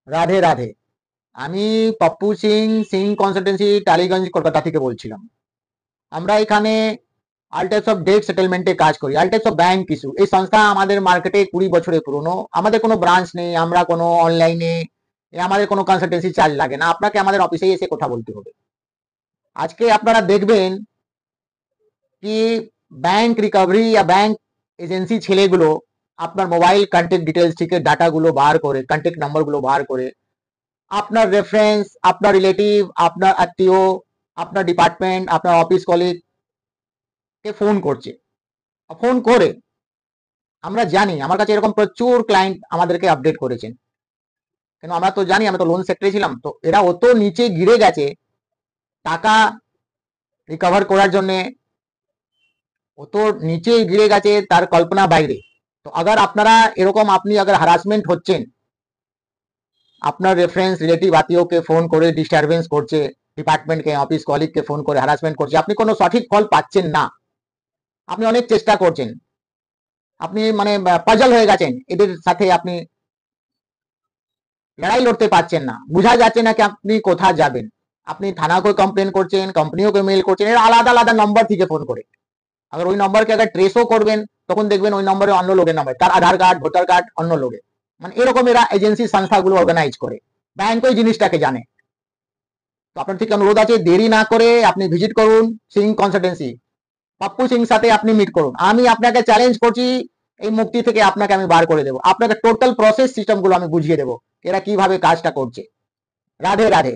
রাধে রাধে। আমি পপ্পু সিং সিং কনসালটেন্সি টালিগঞ্জ কলকাতা থেকে বলছিলাম। আমরা এখানে অল টাইপস অফ ডেট সেটেলমেন্টে কাজ করি, all types of bank issue. এই সংস্থা আমাদের মার্কেটে 20 বছরের পুরনো। আমাদের কোনো ব্রাঞ্চ নেই, আমরা কোনো অনলাইনে আমাদের কোনো কনসালটেন্সি চার্জ লাগে না, আপনাকে আমাদের অফিসে এসে কথা বলতে হবে। আজকে আপনারা দেখবেন কি ব্যাংক রিকভারি या ব্যাংক এজেন্সি ছেলেগুলো আপনার মোবাইল কন্ট্যাক্ট ডিটেলস থেকে ডাটাগুলো বার করে, কন্ট্যাক্ট নাম্বারগুলো বার করে আপনার রেফারেন্স, আপনার রিলেটিভ, আপনার আত্মীয়, আপনার ডিপার্টমেন্ট, আপনার অফিস কলিগ কে ফোন করছে। ফোন করে আমরা জানি, আমার কাছে এরকম প্রচুর ক্লায়েন্ট আমাদেরকে আপডেট করেছেন, কেন আমরা তো জানি, আমরা তো লোন সেক্টরে ছিলাম, তো এরা অত নিচে গিরে গেছে টাকা রিকভার করার জন্য, অত নিচে গিরে গেছে তার কল্পনা বাইরে। তো আগার আপনারা এরকম, আপনি আগার হ্যারাসমেন্ট হচ্ছেন, আপনার রেফারেন্স রিলেটিভ আত্মীয়কে ফোন করে ডিস্টারবেন্স করছে, ডিপার্টমেন্টকে অফিস কলিগকে ফোন করে হ্যারাসমেন্ট করছে, আপনি কোনো সঠিক ফল পাচ্ছেন না, আপনি অনেক চেষ্টা করছেন, আপনি মানে পাজল হয়ে গেছেন, এদের সাথে আপনি লড়াই লড়তে পারছেন না, বোঝা যাচ্ছে না কি আপনি কোথায় যাবেন। আপনি থানাকে কমপ্লেন করছেন, কোম্পানিওকে মেল করছেন, এরা আলাদা আলাদা নম্বর থেকে ফোন করে। আবার ওই নম্বরকে আবার ট্রেসও করবেন, তখন দেখবেন ওই নম্বরে অন্য লোকের নাম্বার, তার আধার কার্ড ভোটার কার্ড অন্য লোকের। মানে এরকম এরা এজেন্সি সংস্থাগুলো অর্গানাইজ করে, ব্যাংক ওই জিনিসটাকে জানে। তো আপনার থেকে অনুরোধ আছে, দেরি না করে আপনি ভিজিট করুন সিং কনসালটেন্সি, পপ্পু সিং সাথে আপনি মিট করুন। আমি আপনাকে চ্যালেঞ্জ করছি, এই মুক্তি থেকে আপনাকে আমি বার করে দেবো, আপনাকে টোটাল প্রসেস সিস্টেম গুলো আমি বুঝিয়ে দেবো এরা কিভাবে কাজটা করছে। রাধে রাধে।